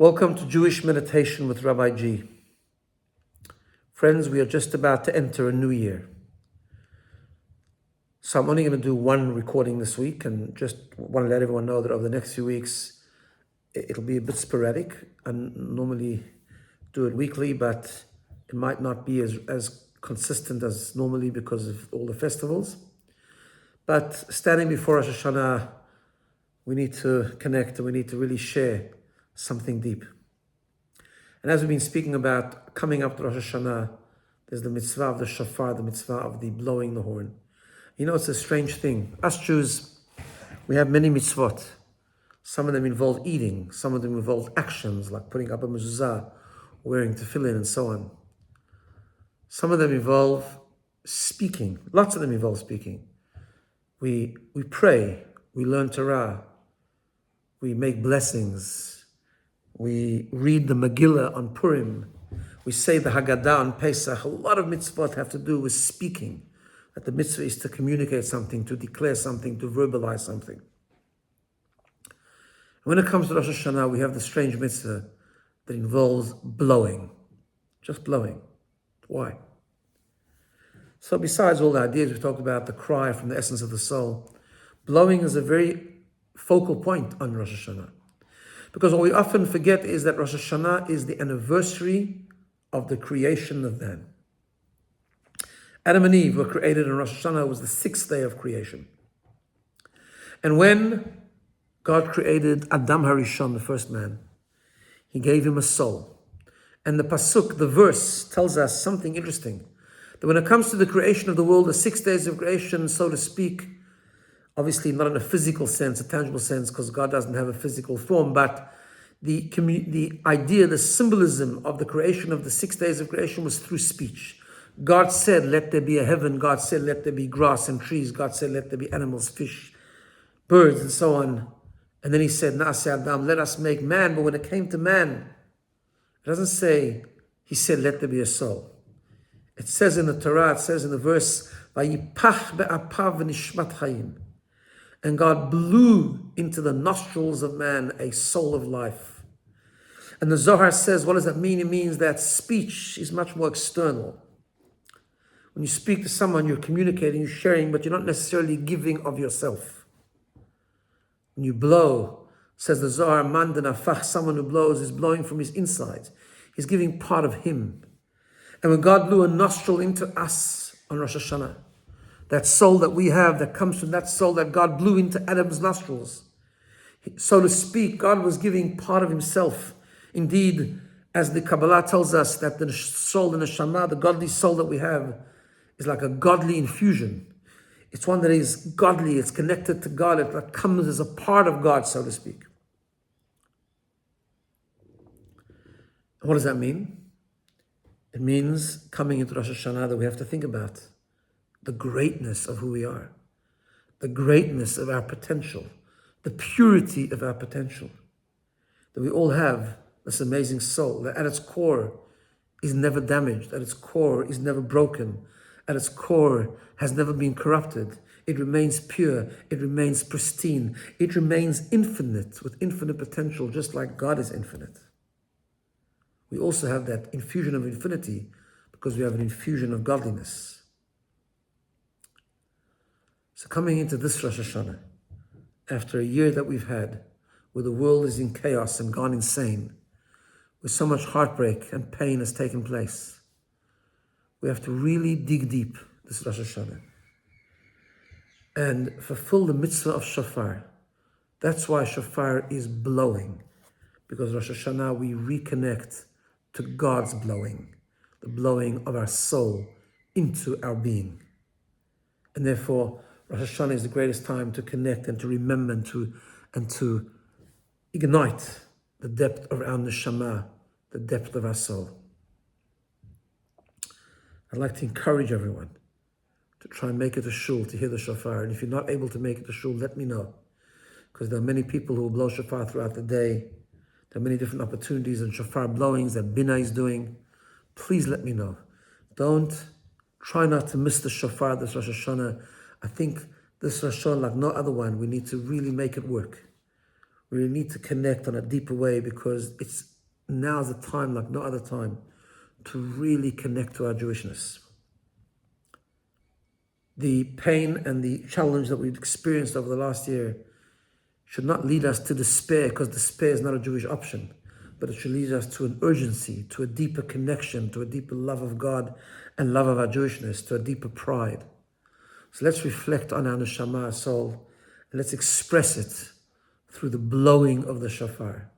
Welcome to Jewish Meditation with Rabbi G. Friends, we are just about to enter a new year. So I'm only going to do one recording this week and just want to let everyone know that over the next few weeks, it'll be a bit sporadic. I normally do it weekly, but it might not be as consistent as normally because of all the festivals. But standing before Rosh Hashana, we need to connect and we need to really share something deep. And as we've been speaking about coming up to Rosh Hashanah, there's the mitzvah of the shofar, the mitzvah of the blowing the horn. You know, it's a strange thing. Us Jews, we have many mitzvot. Some of them involve eating, some of them involve actions like putting up a mezuzah, wearing tefillin, and so on. Some of them involve speaking. Lots of them involve speaking. We pray, we learn Torah, we make blessings. We read the Megillah on Purim. We say the Haggadah on Pesach. A lot of mitzvot have to do with speaking. That the mitzvah is to communicate something, to declare something, to verbalize something. When it comes to Rosh Hashanah, we have the strange mitzvah that involves blowing. Just blowing. Why? So besides all the ideas we've talked about, the cry from the essence of the soul, blowing is a very focal point on Rosh Hashanah. Because what we often forget is that Rosh Hashanah is the anniversary of the creation of man. Adam and Eve were created on Rosh Hashanah. It was the sixth day of creation. And when God created Adam Harishon, the first man, he gave him a soul. And the pasuk, the verse, tells us something interesting. That when it comes to the creation of the world, the 6 days of creation, so to speak, obviously not in a physical sense, a tangible sense, because God doesn't have a physical form, but the idea, the symbolism of the creation of the 6 days of creation was through speech. God said, let there be a heaven. God said, let there be grass and trees. God said, let there be animals, fish, birds, and so on. And then he said, Na'aseh Adam, let us make man. But when it came to man, it doesn't say, he said, let there be a soul. It says in the Torah, it says in the verse, Vayipach be'apav v'nishmat chayim. And God blew into the nostrils of man a soul of life. And the Zohar says, what does that mean? It means that speech is much more external. When you speak to someone, you're communicating, you're sharing, but you're not necessarily giving of yourself. When you blow, says the Zohar, man denafach, someone who blows is blowing from his inside. He's giving part of him. And when God blew a nostril into us on Rosh Hashanah, that soul that we have, that comes from that soul that God blew into Adam's nostrils. So to speak, God was giving part of himself. Indeed, as the Kabbalah tells us that the soul, the neshama, the godly soul that we have, is like a godly infusion. It's one that is godly, it's connected to God, it comes as a part of God, so to speak. And what does that mean? It means coming into Rosh Hashanah that we have to think about the greatness of who we are, the greatness of our potential, the purity of our potential, that we all have this amazing soul that at its core is never damaged, at its core is never broken, at its core has never been corrupted. It remains pure, it remains pristine, it remains infinite with infinite potential, just like God is infinite. We also have that infusion of infinity because we have an infusion of godliness. So coming into this Rosh Hashanah, after a year that we've had, where the world is in chaos and gone insane, where so much heartbreak and pain has taken place, we have to really dig deep this Rosh Hashanah and fulfill the mitzvah of shofar. That's why shofar is blowing, because Rosh Hashanah we reconnect to God's blowing, the blowing of our soul into our being. And therefore, Rosh Hashanah is the greatest time to connect and to remember and to ignite the depth of our neshama, the depth of our soul. I'd like to encourage everyone to try and make it a shul to hear the shofar. And if you're not able to make it a shul, let me know. Because there are many people who will blow shofar throughout the day. There are many different opportunities and shofar blowings that BINA is doing. Please let me know. Try not to miss the shofar this Rosh Hashanah. I think this Rosh Hashanah, like no other one, we need to really make it work. We really need to connect on a deeper way, because now's the time like no other time to really connect to our Jewishness. The pain and the challenge that we've experienced over the last year should not lead us to despair, because despair is not a Jewish option, but it should lead us to an urgency, to a deeper connection, to a deeper love of God and love of our Jewishness, to a deeper pride. So let's reflect on our neshama, our soul, and let's express it through the blowing of the shofar,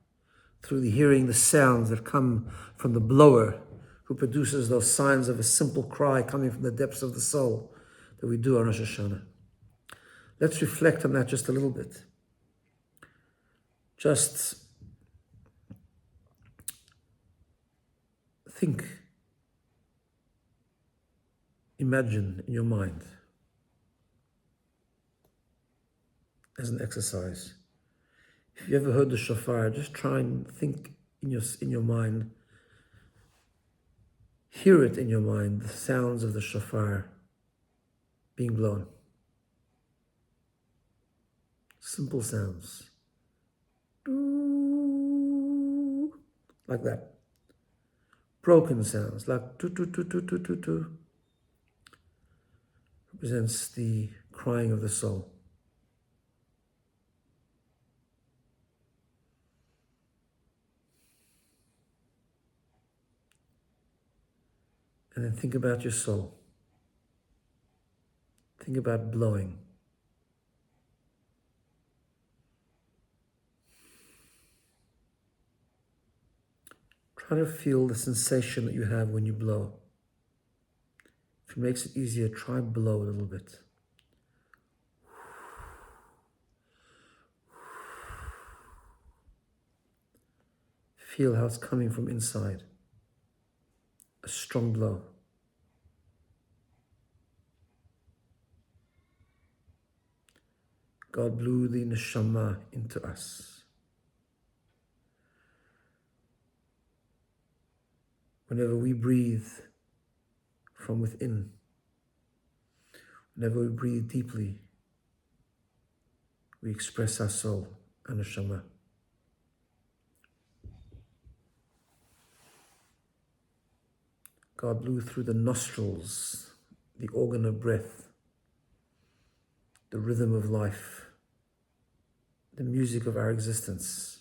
through the hearing the sounds that come from the blower who produces those signs of a simple cry coming from the depths of the soul that we do on Rosh Hashanah. Let's reflect on that just a little bit. Just think, imagine in your mind, as an exercise. If you ever heard the shofar, just try and think in your mind, hear it in your mind, the sounds of the shofar being blown. Simple sounds. Like that. Broken sounds, like tu tu tu tu tu tu tu. Represents the crying of the soul. And then think about your soul. Think about blowing. Try to feel the sensation that you have when you blow. If it makes it easier, try blow a little bit. Feel how it's coming from inside. A strong blow. God blew the neshama into us. Whenever we breathe from within, whenever we breathe deeply, we express our soul, our neshama. God blew through the nostrils, the organ of breath, the rhythm of life, the music of our existence.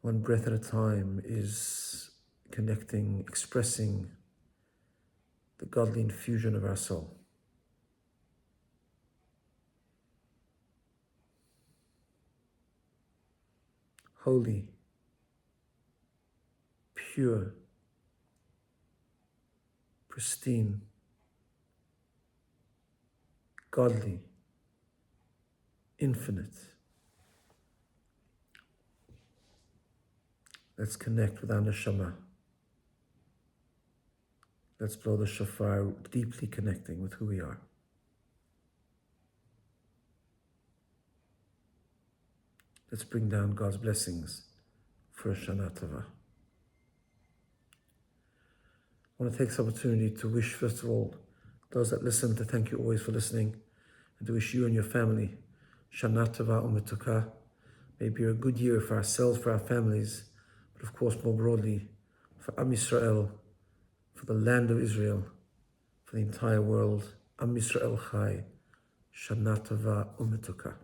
One breath at a time is connecting, expressing the godly infusion of our soul. Holy, pure, pristine, godly, infinite. Let's connect with our neshama. Let's blow the shofar, deeply connecting with who we are. Let's bring down God's blessings for a Shana Tova. I want to take this opportunity to wish, first of all, those that listen, to thank you always for listening, and to wish you and your family Shana Tova Umetuka. May it be a good year for ourselves, for our families, but of course more broadly for Am Yisrael, for the land of Israel, for the entire world. Am Yisrael Chai, Shana Tova Umetuka.